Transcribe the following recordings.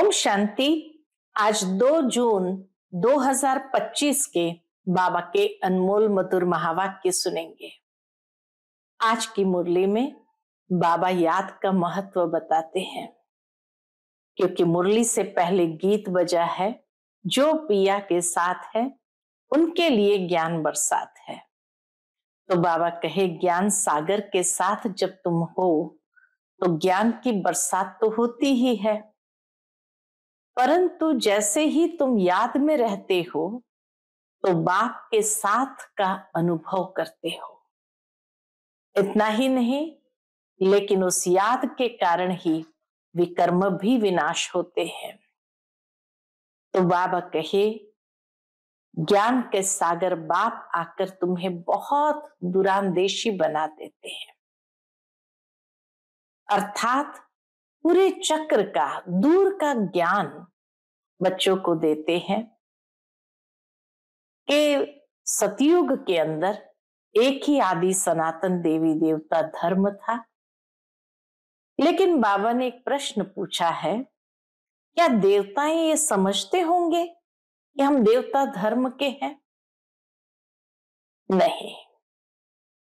ओम शांति। आज 2 जून 2025 के बाबा के अनमोल मधुर महावाक्य सुनेंगे। आज की मुरली में बाबा याद का महत्व बताते हैं, क्योंकि मुरली से पहले गीत बजा है, जो पिया के साथ है उनके लिए ज्ञान बरसात है। तो बाबा कहे, ज्ञान सागर के साथ जब तुम हो तो ज्ञान की बरसात तो होती ही है, परंतु जैसे ही तुम याद में रहते हो तो बाप के साथ का अनुभव करते हो। इतना ही नहीं, लेकिन उस याद के कारण ही विकर्म भी विनाश होते हैं। तो बाबा कहे, ज्ञान के सागर बाप आकर तुम्हें बहुत दूरांदेशी बना देते हैं, अर्थात पूरे चक्र का दूर का ज्ञान बच्चों को देते हैं कि सतयुग के अंदर एक ही आदि सनातन देवी देवता धर्म था। लेकिन बाबा ने एक प्रश्न पूछा है, क्या देवताएं ये समझते होंगे कि हम देवता धर्म के हैं? नहीं।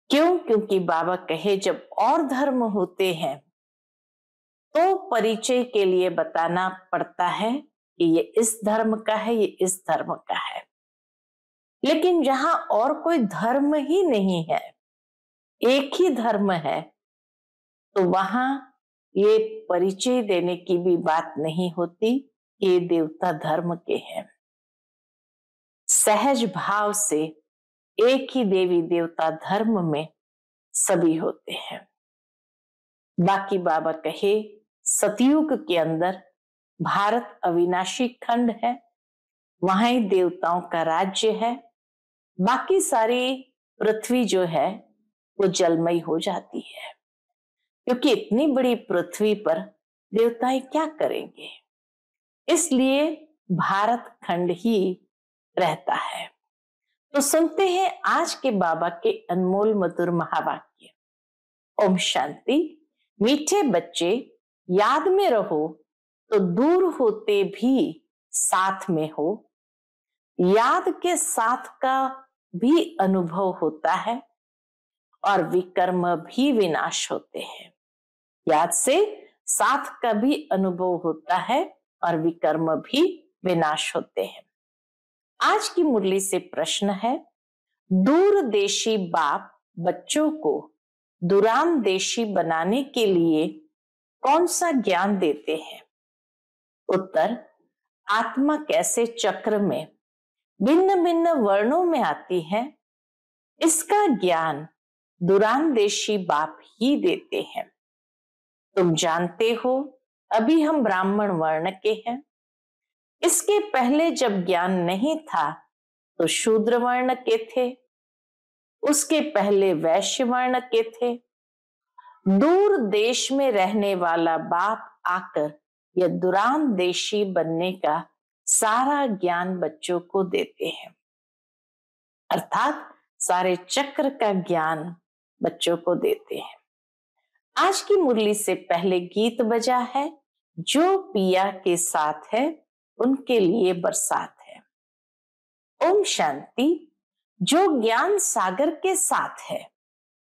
क्यों? क्योंकि बाबा कहे, जब और धर्म होते हैं तो परिचय के लिए बताना पड़ता है कि ये इस धर्म का है, ये इस धर्म का है। लेकिन जहां और कोई धर्म ही नहीं है, एक ही धर्म है, तो वहां ये परिचय देने की भी बात नहीं होती कि ये देवता धर्म के हैं। सहज भाव से एक ही देवी देवता धर्म में सभी होते हैं। बाकी बाबा कहे, सतयुग के अंदर भारत अविनाशी खंड है, वहां ही देवताओं का राज्य है। बाकी सारी पृथ्वी जो है वो जलमयी हो जाती है, क्योंकि इतनी बड़ी पृथ्वी पर देवताएं क्या करेंगे। इसलिए भारत खंड ही रहता है। तो सुनते हैं आज के बाबा के अनमोल मधुर महावाक्य। ओम शांति। मीठे बच्चे, याद में रहो तो दूर होते भी साथ में हो। याद के साथ का भी अनुभव होता है और विकर्म भी विनाश होते हैं। याद से साथ का भी अनुभव होता है और विकर्म भी विनाश होते हैं। आज की मुरली से प्रश्न है, दूरदेशी बाप बच्चों को दूरांदेशी बनाने के लिए कौन सा ज्ञान देते हैं? उत्तर, आत्मा कैसे चक्र में भिन्न भिन्न वर्णों में आती है, इसका ज्ञान दूरांदेशी बाप ही देते हैं। तुम जानते हो, अभी हम ब्राह्मण वर्ण के हैं। इसके पहले जब ज्ञान नहीं था तो शूद्र वर्ण के थे, उसके पहले वैश्य वर्ण के थे। दूर देश में रहने वाला बाप आकर यह दूरांदेशी बनने का सारा ज्ञान बच्चों को देते हैं, अर्थात सारे चक्र का ज्ञान बच्चों को देते हैं। आज की मुरली से पहले गीत बजा है, जो पिया के साथ है उनके लिए बरसात है। ओम शांति। जो ज्ञान सागर के साथ है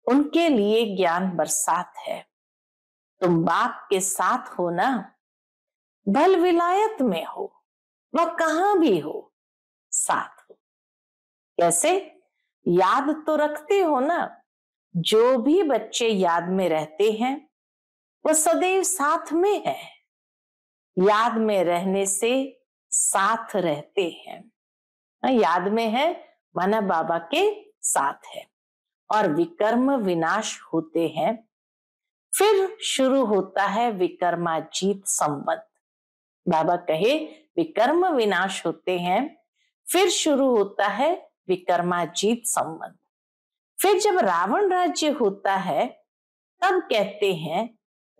उनके लिए ज्ञान बरसात है। तुम बाप के साथ हो ना, भल विलायत में हो, वह कहां भी हो, साथ हो। कैसे? याद तो रखते हो ना। जो भी बच्चे याद में रहते हैं वह सदैव साथ में है। याद में रहने से साथ रहते हैं। याद में है माना बाबा के साथ है, और विकर्म विनाश होते हैं। फिर शुरू होता है विकर्माजीत संवत। बाबा कहे, विकर्म विनाश होते हैं, फिर शुरू होता है विकर्माजीत संवत। फिर जब रावण राज्य होता है तब कहते हैं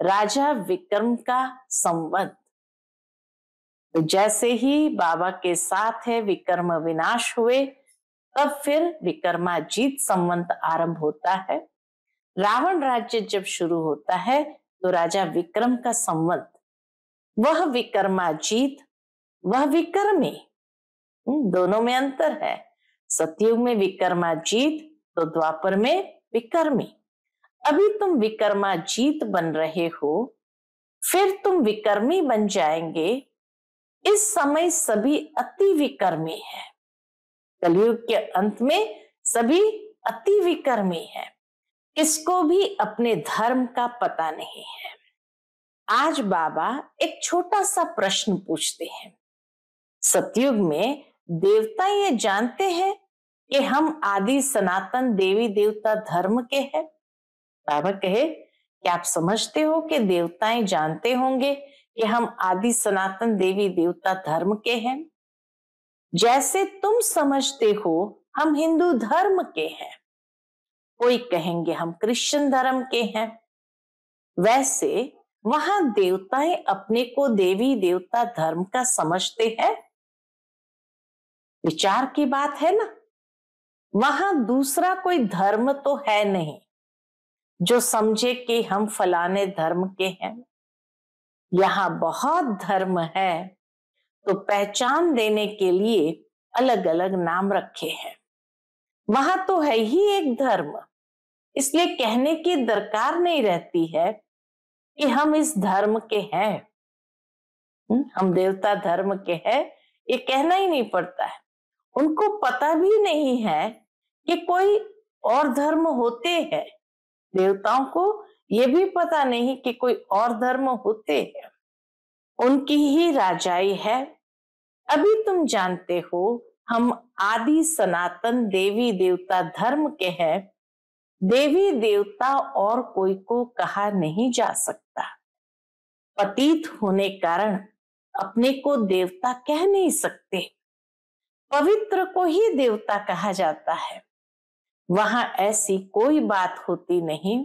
राजा विक्रम का संवत। तो जैसे ही बाबा के साथ है विकर्म विनाश हुए, तब फिर विकर्माजीत संवत आरंभ होता है। रावण राज्य जब शुरू होता है तो राजा विक्रम का संवत वह विक्रमाजीत, वह विक्रमी। दोनों में अंतर है। सतयुग में विक्रमाजीत तो द्वापर में विक्रमी। अभी तुम विक्रमाजीत बन रहे हो, फिर तुम विक्रमी बन जाएंगे। इस समय सभी अति विक्रमी है। कलयुग के अंत में सभी अति विक्रमी है। किसको भी अपने धर्म का पता नहीं है। आज बाबा एक छोटा सा प्रश्न पूछते हैं। सतयुग में देवता ये जानते हैं कि हम आदि सनातन देवी देवता धर्म के हैं? बाबा कहे कि आप समझते हो कि देवताएं जानते होंगे कि हम आदि सनातन देवी देवता धर्म के हैं? जैसे तुम समझते हो हम हिंदू धर्म के हैं, कोई कहेंगे हम क्रिश्चियन धर्म के हैं, वैसे वहां देवताएं अपने को देवी देवता धर्म का समझते हैं? विचार की बात है ना। वहां दूसरा कोई धर्म तो है नहीं जो समझे कि हम फलाने धर्म के हैं। यहां बहुत धर्म है, तो पहचान देने के लिए अलग अलग नाम रखे हैं। वहां तो है ही एक धर्म, इसलिए कहने की दरकार नहीं रहती है कि हम इस धर्म के हैं, हम देवता धर्म के हैं, ये कहना ही नहीं पड़ता है। उनको पता भी नहीं है कि कोई और धर्म होते हैं। देवताओं को ये भी पता नहीं कि कोई और धर्म होते हैं। उनकी ही राजाई है। अभी तुम जानते हो हम आदि सनातन देवी देवता धर्म के हैं। देवी देवता और कोई को कहा नहीं जा सकता। पतित होने कारण अपने को देवता कह नहीं सकते। पवित्र को ही देवता कहा जाता है। वहां ऐसी कोई बात होती नहीं,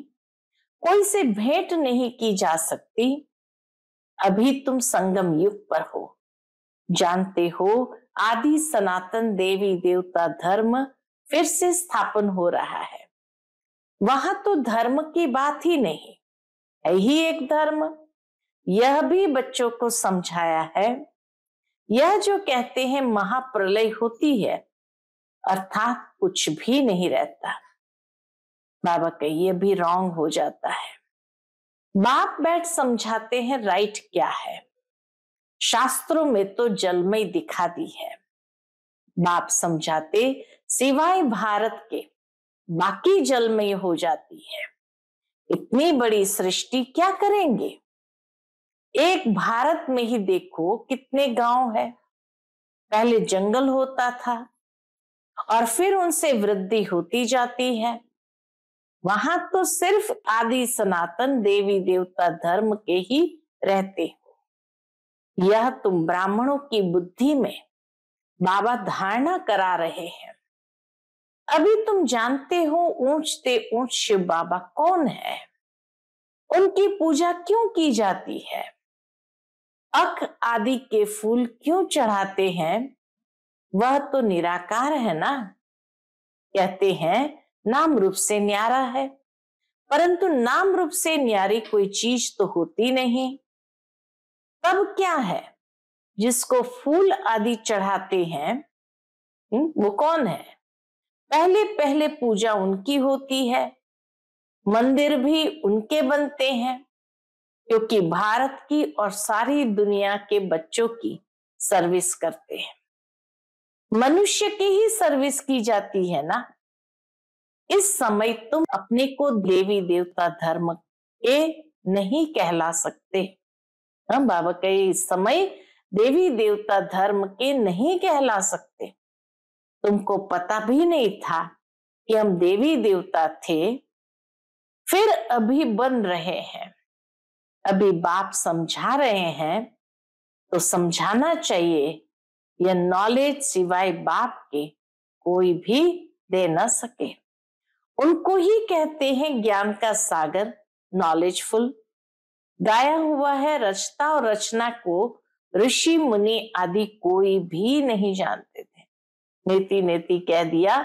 कोई से भेंट नहीं की जा सकती। अभी तुम संगम युग पर हो। जानते हो आदि सनातन देवी देवता धर्म फिर से स्थापन हो रहा है। वहां तो धर्म की बात ही नहीं है, ही एक धर्म। यह भी बच्चों को समझाया है। यह जो कहते हैं महाप्रलय होती है, अर्थात कुछ भी नहीं रहता। बाबा का ये भी रॉन्ग हो जाता है। बाप बैठ समझाते हैं राइट क्या है। शास्त्रों में तो जलमय दिखा दी है। बाप समझाते सिवाय भारत के बाकी जलमय हो जाती है। इतनी बड़ी सृष्टि क्या करेंगे? एक भारत में ही देखो कितने गांव है। पहले जंगल होता था और फिर उनसे वृद्धि होती जाती है। वहां तो सिर्फ आदि सनातन देवी देवता धर्म के ही रहते हो। यह तुम ब्राह्मणों की बुद्धि में बाबा धारणा करा रहे हैं। अभी तुम जानते हो ऊंचते ऊंच शिव बाबा कौन है, उनकी पूजा क्यों की जाती है, अख आदि के फूल क्यों चढ़ाते हैं। वह तो निराकार है ना। कहते हैं नाम रूप से न्यारा है, परंतु नाम रूप से न्यारी कोई चीज तो होती नहीं। तब क्या है? जिसको फूल आदि चढ़ाते हैं वो कौन है? पहले पहले पूजा उनकी होती है। मंदिर भी उनके बनते हैं, क्योंकि भारत की और सारी दुनिया के बच्चों की सर्विस करते हैं। मनुष्य की ही सर्विस की जाती है ना। इस समय तुम अपने को देवी देवता धर्म के नहीं कहला सकते। हम बाबा कहे इस समय देवी देवता धर्म के नहीं कहला सकते। तुमको पता भी नहीं था कि हम देवी देवता थे, फिर अभी बन रहे हैं। अभी बाप समझा रहे हैं तो समझाना चाहिए। यह नॉलेज सिवाय बाप के कोई भी दे न सके। उनको ही कहते हैं ज्ञान का सागर, नॉलेजफुल। गाया हुआ है रचता और रचना को ऋषि मुनि आदि कोई भी नहीं जानते थे। नेति नेति कह दिया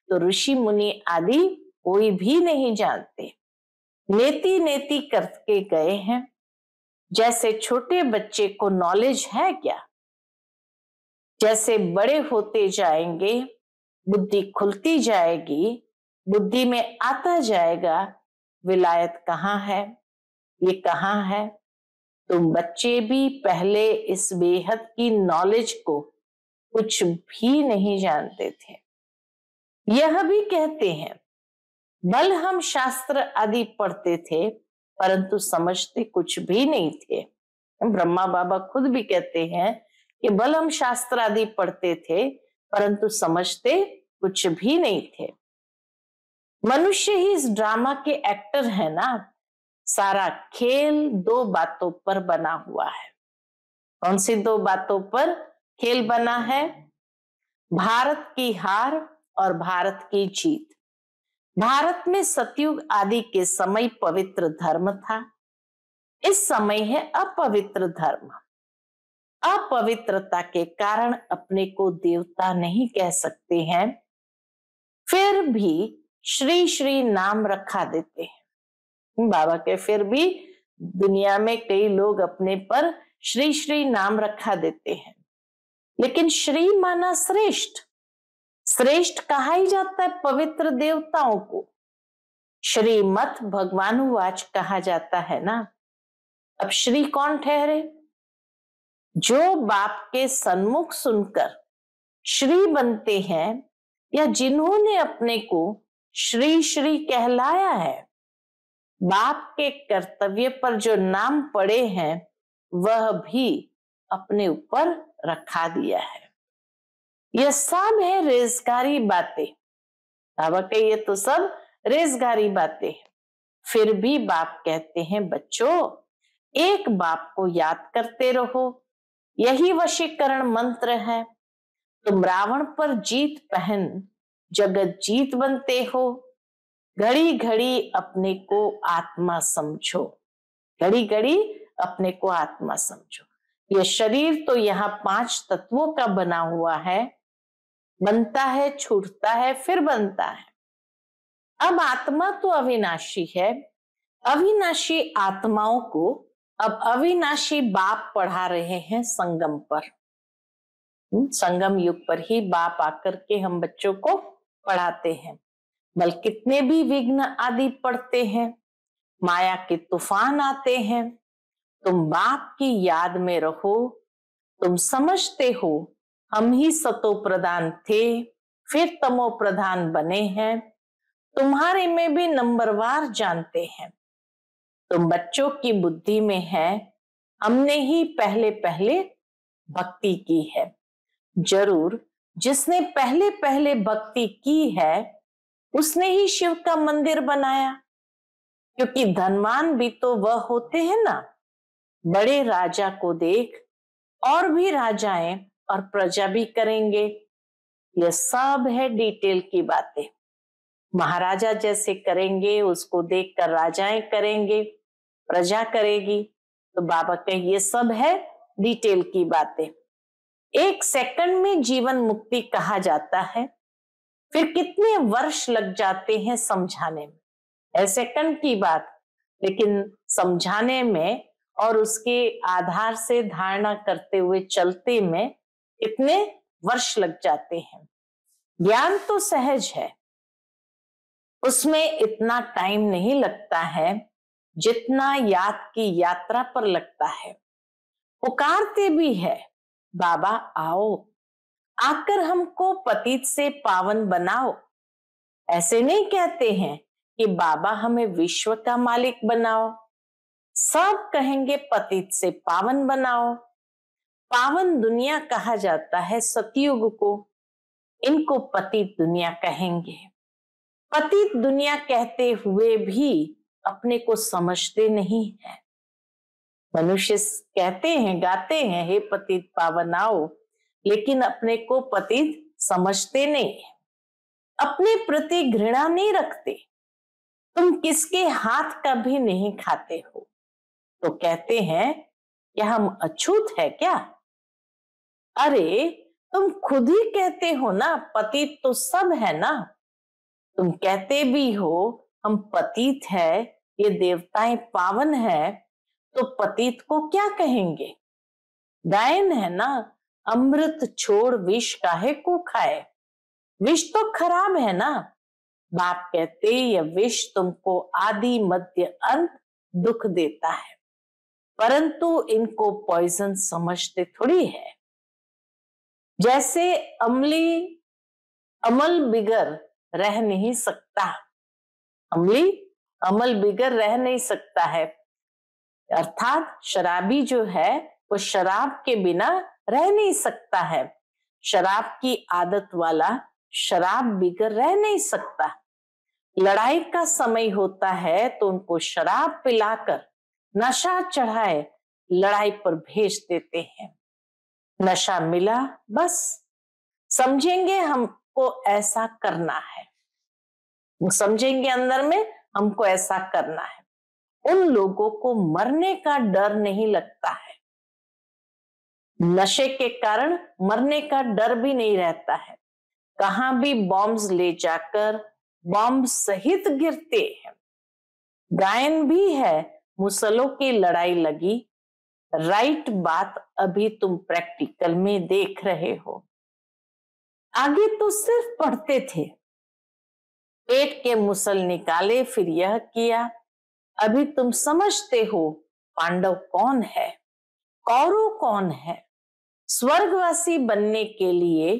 तो ऋषि मुनि आदि कोई भी नहीं जानते। नेति नेति करके गए हैं। जैसे छोटे बच्चे को नॉलेज है क्या? जैसे बड़े होते जाएंगे, बुद्धि खुलती जाएगी, बुद्धि में आता जाएगा विलायत कहाँ है, ये कहाँ है। तो बच्चे भी पहले इस बेहद की नॉलेज को कुछ भी नहीं जानते थे। यह भी कहते हैं, बल हम शास्त्र आदि पढ़ते थे परंतु समझते कुछ भी नहीं थे। ब्रह्मा बाबा खुद भी कहते हैं कि बल हम शास्त्र आदि पढ़ते थे परंतु समझते कुछ भी नहीं थे। मनुष्य ही इस ड्रामा के एक्टर है ना। सारा खेल दो बातों पर बना हुआ है। कौन सी दो बातों पर खेल बना है? भारत की हार और भारत की जीत। भारत में सतयुग आदि के समय पवित्र धर्म था, इस समय है अपवित्र धर्म। अपवित्रता के कारण अपने को देवता नहीं कह सकते हैं, फिर भी श्री श्री नाम रखा देते हैं। बाबा के फिर भी दुनिया में कई लोग अपने पर श्री श्री नाम रखा देते हैं, लेकिन श्री माना श्रेष्ठ, श्रेष्ठ कहा ही जाता है पवित्र देवताओं को। श्रीमत भगवानुवाच कहा जाता है ना। अब श्री कौन ठहरे? जो बाप के सन्मुख सुनकर श्री बनते हैं या जिन्होंने अपने को श्री श्री कहलाया है। बाप के कर्तव्य पर जो नाम पड़े हैं वह भी अपने ऊपर रखा दिया है। यह सब है रेजगारी बातें। बाबा के ये तो सब रेजगारी बातें हैं। फिर भी बाप कहते हैं, बच्चों एक बाप को याद करते रहो, यही वशीकरण मंत्र है। तुम रावण पर जीत पहन जगत जीत बनते हो। घड़ी घड़ी अपने को आत्मा समझो, घड़ी घड़ी अपने को आत्मा समझो। यह शरीर तो यहाँ 5 तत्वों का बना हुआ है, बनता है, छूटता है, फिर बनता है। अब आत्मा तो अविनाशी है। अविनाशी आत्माओं को अब अविनाशी बाप पढ़ा रहे हैं संगम पर। संगम युग पर ही बाप आकर के हम बच्चों को पढ़ाते हैं। बल कितने भी विघ्न आदि पड़ते हैं, माया के तूफान आते हैं, तुम बाप की याद में रहो। तुम समझते हो हम ही सतो प्रधान थे, फिर तमो प्रधान बने हैं। तुम्हारे में भी नंबरवार जानते हैं। तुम बच्चों की बुद्धि में है, हमने ही पहले पहले भक्ति की है। जरूर जिसने पहले पहले भक्ति की है उसने ही शिव का मंदिर बनाया, क्योंकि धनवान भी तो वह होते हैं ना। बड़े राजा को देख और भी राजाएं और प्रजा भी करेंगे। यह सब है डिटेल की बातें। महाराजा जैसे करेंगे उसको देखकर राजाएं करेंगे, प्रजा करेगी। तो बाबा के ये सब है डिटेल की बातें। 1 सेकंड में जीवन मुक्ति कहा जाता है, फिर कितने वर्ष लग जाते हैं समझाने में। है सेकंड की बात, लेकिन समझाने में और उसके आधार से धारणा करते हुए चलते में कितने वर्ष लग जाते हैं। ज्ञान तो सहज है, उसमें इतना टाइम नहीं लगता है जितना याद की यात्रा पर लगता है। पुकारते भी है, बाबा आओ, आकर हमको पतित से पावन बनाओ। ऐसे नहीं कहते हैं कि बाबा हमें विश्व का मालिक बनाओ। सब कहेंगे पतित से पावन बनाओ। पावन दुनिया कहा जाता है सतयुग को, इनको पतित दुनिया कहेंगे। पतित दुनिया कहते हुए भी अपने को समझते नहीं है। मनुष्य कहते हैं, गाते हैं, हे पतित पावन आओ, लेकिन अपने को पतित समझते नहीं, अपने प्रति घृणा नहीं रखते। तुम किसके हाथ का भी नहीं खाते हो तो कहते हैं क्या हम अछूत है क्या? अरे तुम खुद ही कहते हो ना पतित तो सब है ना। तुम कहते भी हो हम पतित है, ये देवताएं पावन है, तो पतित को क्या कहेंगे? गायन है ना, अमृत छोड़ विष काहे को खाए। विष तो खराब है ना। बाप कहते यह विष तुमको आदि मध्य अंत दुख देता है, परंतु इनको पॉइजन समझते थोड़ी है। जैसे अमल बिगर रह नहीं सकता, अमल बिगर रह नहीं सकता है, अर्थात शराबी जो है वो शराब के बिना रह नहीं सकता है। शराब की आदत वाला शराब बिगर रह नहीं सकता। लड़ाई का समय होता है तो उनको शराब पिलाकर नशा चढ़ाए लड़ाई पर भेज देते हैं। नशा मिला बस समझेंगे हमको ऐसा करना है, समझेंगे अंदर में हमको ऐसा करना है। उन लोगों को मरने का डर नहीं लगता है, नशे के कारण मरने का डर भी नहीं रहता है। कहां भी बॉम्ब्स ले जाकर बॉम्ब सहित गिरते हैं। गायन भी है, मुसलों की लड़ाई लगी, राइट बात अभी तुम प्रैक्टिकल में देख रहे हो। आगे तो सिर्फ पढ़ते थे, पेट के मुसल निकाले फिर यह किया। अभी तुम समझते हो पांडव कौन है, कौरव कौन है। स्वर्गवासी बनने के लिए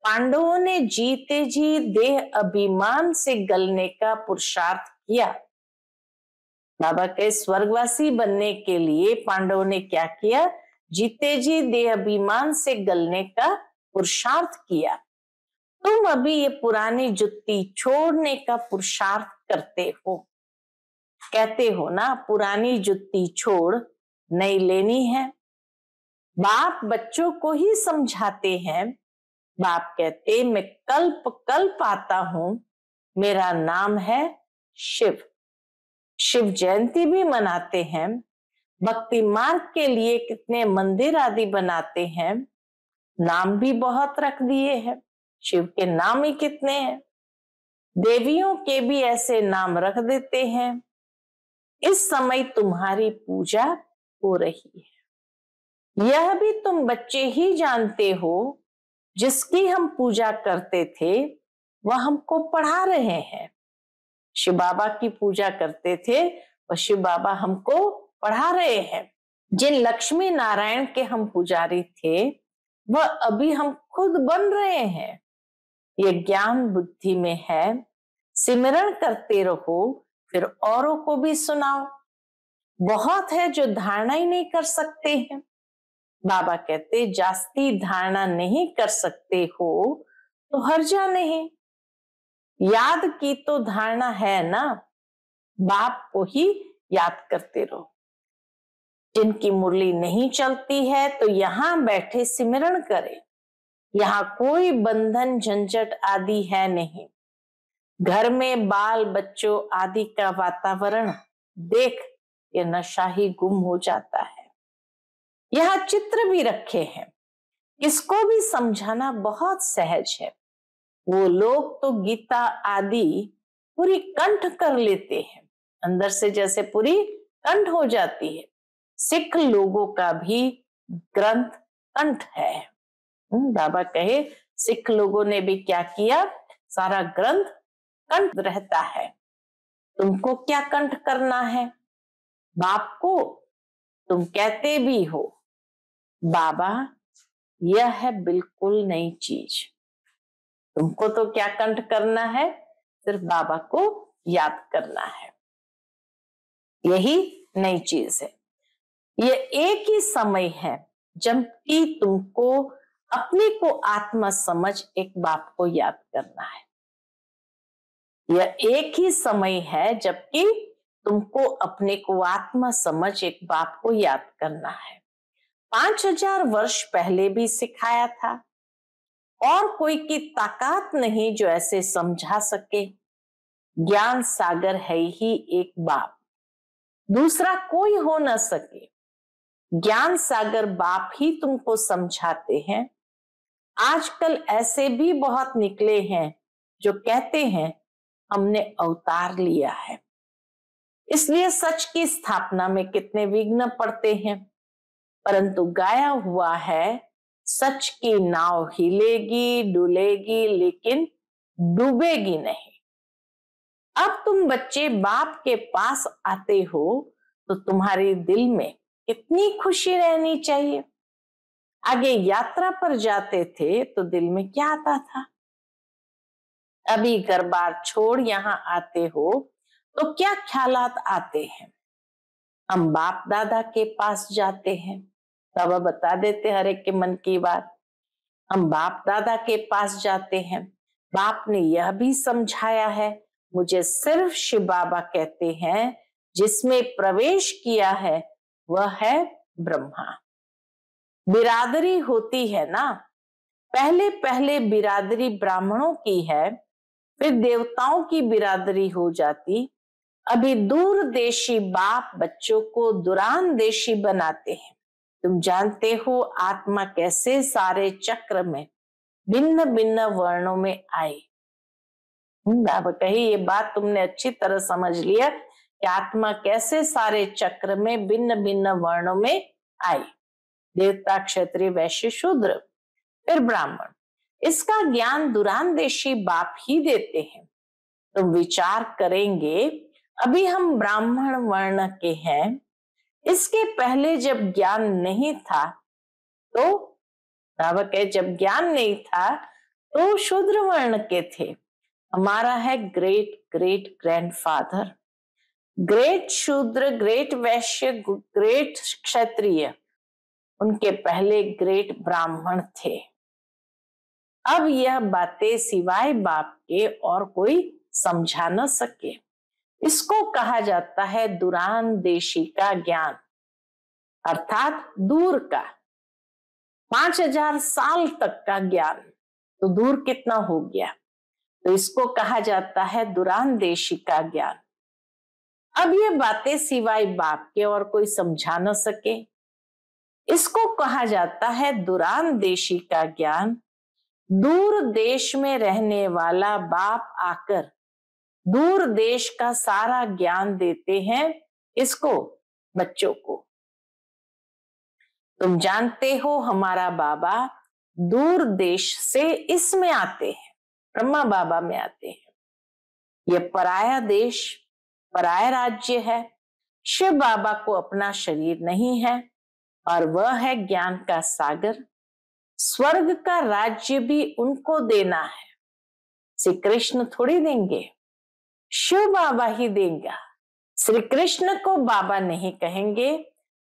पांडवों ने जीते जी देह अभिमान से गलने का पुरुषार्थ किया। बाबा के स्वर्गवासी बनने के लिए पांडवों ने क्या किया? जीते जी देह अभिमान से गलने का पुरुषार्थ किया। तुम अभी ये पुरानी जुत्ती छोड़ने का पुरुषार्थ करते हो। कहते हो ना पुरानी जुत्ती छोड़ नई लेनी है। बाप बच्चों को ही समझाते हैं। बाप कहते मैं कल्प कल्प आता हूं, मेरा नाम है शिव। शिव जयंती भी मनाते हैं, भक्ति मार्ग के लिए कितने मंदिर आदि बनाते हैं, नाम भी बहुत रख दिए हैं। शिव के नाम ही कितने हैं। देवियों के भी ऐसे नाम रख देते हैं। इस समय तुम्हारी पूजा हो रही है, यह भी तुम बच्चे ही जानते हो। जिसकी हम पूजा करते थे वह हमको पढ़ा रहे हैं। शिव बाबा की पूजा करते थे और शिव बाबा हमको पढ़ा रहे हैं। जिन लक्ष्मी नारायण के हम पुजारी थे वह अभी हम खुद बन रहे हैं। ये ज्ञान बुद्धि में है। सिमरण करते रहो फिर औरों को भी सुनाओ। बहुत है जो धारणा ही नहीं कर सकते हैं। बाबा कहते जास्ती धारणा नहीं कर सकते हो तो हर्जा नहीं, याद की तो धारणा है ना, बाप को ही याद करते रहो। जिनकी मुरली नहीं चलती है तो यहाँ बैठे सिमरण करें। यहाँ कोई बंधन झंझट आदि है नहीं। घर में बाल बच्चों आदि का वातावरण देख ये नशा ही गुम हो जाता है। यहाँ चित्र भी रखे हैं, इसको भी समझाना बहुत सहज है। वो लोग तो गीता आदि पूरी कंठ कर लेते हैं, अंदर से जैसे पूरी कंठ हो जाती है। सिख लोगों का भी ग्रंथ कंठ है। बाबा कहे सिख लोगों ने भी क्या किया, सारा ग्रंथ कंठ रहता है। तुमको क्या कंठ करना है? बाप को तुम कहते भी हो बाबा यह है बिल्कुल नई चीज। तुमको तो क्या कंठ करना है, सिर्फ बाबा को याद करना है, यही नई चीज है। ये एक ही समय है जबकि तुमको अपने को आत्मा समझ एक बाप को याद करना है। यह एक ही समय है जबकि तुमको अपने को आत्मा समझ एक बाप को याद करना है। 5000 वर्ष पहले भी सिखाया था और कोई की ताकत नहीं जो ऐसे समझा सके। ज्ञान सागर है ही एक बाप, दूसरा कोई हो न सके। ज्ञान सागर बाप ही तुमको समझाते हैं। आजकल ऐसे भी बहुत निकले हैं जो कहते हैं हमने अवतार लिया है। इसलिए सच की स्थापना में कितने विघ्न पड़ते हैं। परंतु गाया हुआ है, सच की नाव हिलेगी डुलेगी लेकिन डूबेगी नहीं। अब तुम बच्चे बाप के पास आते हो तो तुम्हारे दिल में कितनी खुशी रहनी चाहिए। आगे यात्रा पर जाते थे तो दिल में क्या आता था? अभी घर बार छोड़ यहाँ आते हो तो क्या ख्यालात आते हैं? हम बाप दादा के पास जाते हैं, बाबा बता देते हर एक के मन की बात। हम बाप दादा के पास जाते हैं, बाप ने यह भी समझाया है, मुझे सिर्फ शिव बाबा कहते हैं, जिसमें प्रवेश किया है वह है ब्रह्मा। बिरादरी होती है ना, पहले पहले बिरादरी ब्राह्मणों की है, फिर देवताओं की बिरादरी हो जाती। अभी दूर देशी बाप बच्चों को दुरान देशी बनाते हैं। तुम जानते हो आत्मा कैसे सारे चक्र में भिन्न भिन्न वर्णों में आई। बाबा कही ये बात तुमने अच्छी तरह समझ लिया कि आत्मा कैसे सारे चक्र में भिन्न भिन्न वर्णों में आई। देवता, क्षत्रिय, वैश्य, शूद्र, फिर ब्राह्मण। इसका ज्ञान दुरान देशी बाप ही देते हैं। तुम विचार करेंगे, अभी हम ब्राह्मण वर्ण के हैं, इसके पहले जब ज्ञान नहीं था तो बाबा कहे जब ज्ञान नहीं था तो शूद्र वर्ण के थे। हमारा है ग्रेट ग्रेट ग्रैंडफादर, ग्रेट शूद्र, ग्रेट वैश्य, ग्रेट क्षत्रिय, उनके पहले ग्रेट ब्राह्मण थे। अब यह बातें सिवाय बाप के और कोई समझा न सके। इसको कहा जाता है दुरान देशी का ज्ञान, अर्थात दूर का 5000 साल तक का ज्ञान। तो दूर कितना हो गया, तो इसको कहा जाता है दुरान देशी का ज्ञान। अब ये बातें सिवाय बाप के और कोई समझा न सके, इसको कहा जाता है दुरान देशी का ज्ञान। दूर देश में रहने वाला बाप आकर दूर देश का सारा ज्ञान देते हैं, इसको बच्चों को। तुम जानते हो हमारा बाबा दूर देश से इसमें आते हैं, ब्रह्मा बाबा में आते हैं। यह पराया देश, पराया राज्य है। शिव बाबा को अपना शरीर नहीं है और वह है ज्ञान का सागर। स्वर्ग का राज्य भी उनको देना है, श्री कृष्ण थोड़ी देंगे, शिव बाबा ही देगा। श्री कृष्ण को बाबा नहीं कहेंगे,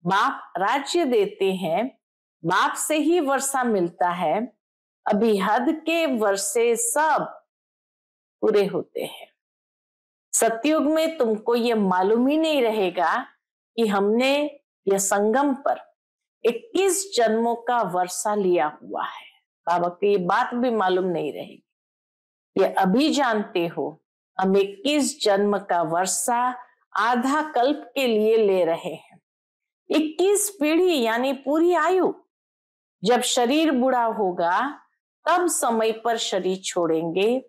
बाप राज्य देते हैं, बाप से ही वर्षा मिलता है। अभी हद के वर्षे सब पूरे होते हैं। सतयुग में तुमको ये मालूम ही नहीं रहेगा कि हमने यह संगम पर 21 जन्मों का वर्षा लिया हुआ है। बाबा को ये बात भी मालूम नहीं रहेगी। ये अभी जानते हो हम 21 जन्म का वर्षा आधा कल्प के लिए ले रहे हैं। 21 पीढ़ी यानी पूरी आयु। जब शरीर बूढ़ा होगा तब समय पर शरीर छोड़ेंगे।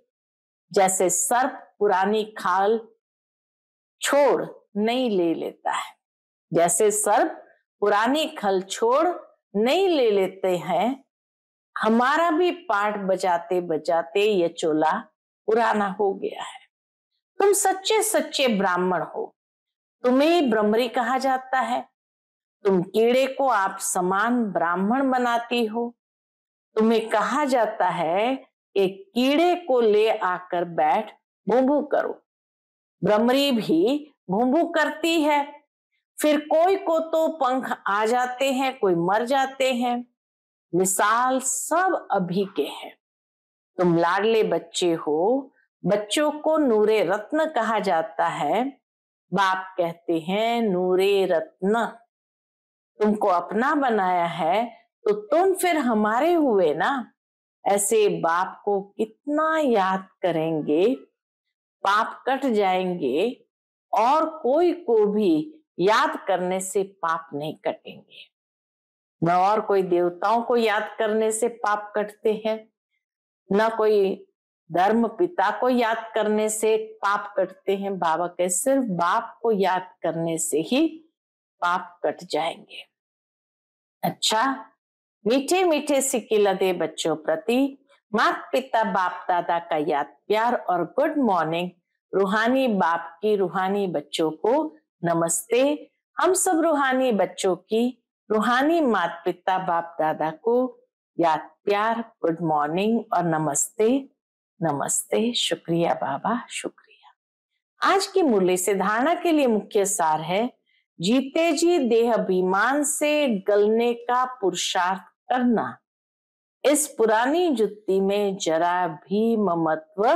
जैसे सर्प पुरानी खाल छोड़ नहीं ले लेता है, जैसे सर्प पुरानी खल छोड़ नहीं ले लेते हैं, हमारा भी पाठ बजाते बजाते ये चोला पुराना हो गया है। तुम सच्चे सच्चे ब्राह्मण हो, तुम्हें ब्रह्मरी कहा जाता है। तुम कीड़े को आप समान ब्राह्मण बनाती हो। तुम्हें कहा जाता है कि कीड़े को ले आकर बैठ भूभू करो। ब्रह्मरी भी भूभू करती है। फिर कोई को तो पंख आ जाते हैं, कोई मर जाते हैं। मिसाल सब अभी के हैं। तुम लाडले बच्चे हो, बच्चों को नूरे रत्न कहा जाता है। बाप कहते हैं नूरे रत्न। तुमको अपना बनाया है तो तुम फिर हमारे हुए ना। ऐसे बाप को कितना याद करेंगे, पाप कट जाएंगे। और कोई को भी याद करने से पाप नहीं कटेंगे, न और कोई देवताओं को याद करने से पाप कटते हैं, न कोई धर्म पिता को याद करने से पाप कटते हैं, बाबा के सिर्फ बाप को याद करने से ही पाप कट जाएंगे। अच्छा, मीठे मीठे सिक्के दे बच्चों प्रति माता पिता बाप दादा का याद प्यार और गुड मॉर्निंग। रूहानी बाप की रूहानी बच्चों को नमस्ते। हम सब रूहानी बच्चों की रूहानी माता पिता बाप दादा को याद प्यार, गुड मॉर्निंग और नमस्ते। नमस्ते, शुक्रिया बाबा, शुक्रिया। आज की मुरली से धारणा के लिए मुख्य सार है, जीते जी देह अभिमान से गलने का पुरुषार्थ करना। इस पुरानी जुत्ती में जरा भी ममत्व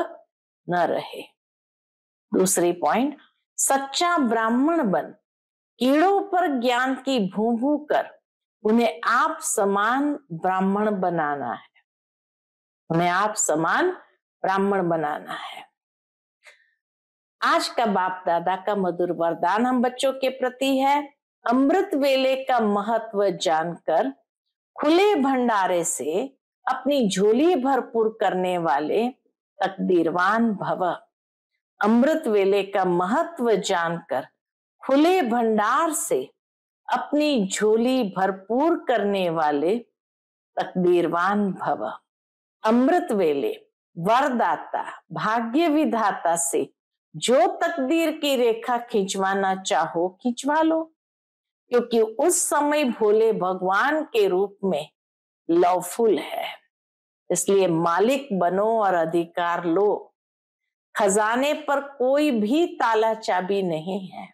न रहे। दूसरी पॉइंट, सच्चा ब्राह्मण बन कीड़ों पर ज्ञान की भू भू कर उन्हें आप समान ब्राह्मण बनाना है। उन्हें आप समान ब्राह्मण बनाना है। आज का बाप दादा का मधुर वरदान हम बच्चों के प्रति है, अमृत वेले का महत्व जानकर खुले भंडारे से अपनी झोली भरपूर करने वाले तकदीरवान भव। अमृत वेले का महत्व जानकर खुले भंडार से अपनी झोली भरपूर करने वाले तकदीरवान भव। अमृत वेले वरदाता भाग्य विधाता से जो तकदीर की रेखा खिंचवाना चाहो खिंचवा लो, क्योंकि उस समय भोले भगवान के रूप में लवफुल है। इसलिए मालिक बनो और अधिकार लो। खजाने पर कोई भी ताला चाबी नहीं है।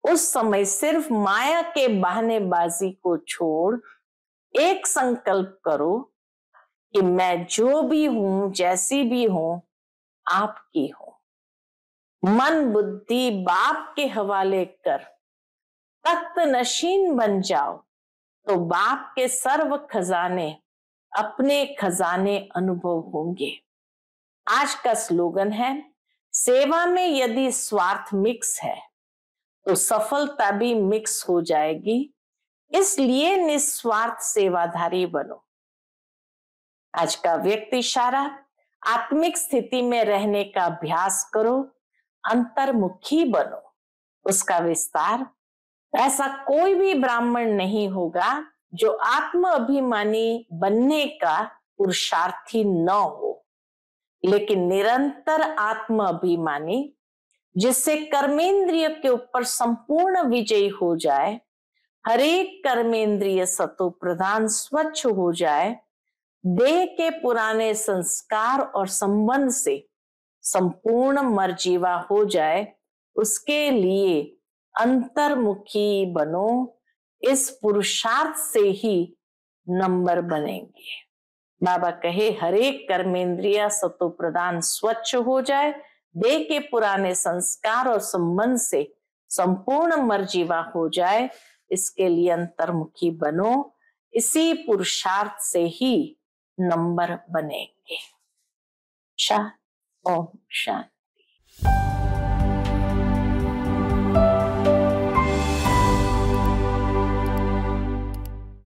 उस समय सिर्फ माया के बहानेबाजी को छोड़ एक संकल्प करो कि मैं जो भी हूं, जैसी भी हूं, आपकी हूं। मन बुद्धि बाप के हवाले कर तख्त नशीन बन जाओ, तो बाप के सर्व खजाने अपने खजाने अनुभव होंगे। आज का स्लोगन है, सेवा में यदि स्वार्थ मिक्स है तो सफलता भी मिक्स हो जाएगी। इसलिए निस्वार्थ सेवाधारी बनो। आज का व्यक्ति इशारा, आत्मिक स्थिति में रहने का अभ्यास करो, अंतर्मुखी बनो। उसका विस्तार, ऐसा कोई भी ब्राह्मण नहीं होगा जो आत्म अभिमानी बनने का पुरुषार्थी न हो, लेकिन निरंतर आत्म अभिमानी जिससे कर्मेंद्रिय के ऊपर संपूर्ण विजयी हो जाए, हरेक कर्मेंद्रिय सतो प्रधान स्वच्छ हो जाए, देह के पुराने संस्कार और संबंध से संपूर्ण मर्जीवा हो जाए, उसके लिए अंतर्मुखी बनो। इस पुरुषार्थ से ही नंबर बनेंगे। बाबा कहे, हरेक कर्मेंद्रिय सतो प्रधान स्वच्छ हो जाए, देह के पुराने संस्कार और संबंध से संपूर्ण मर्जीवा हो जाए, इसके लिए अंतर्मुखी बनो। इसी पुरुषार्थ से ही नंबर बनेंगे। शांति, ओम शांति।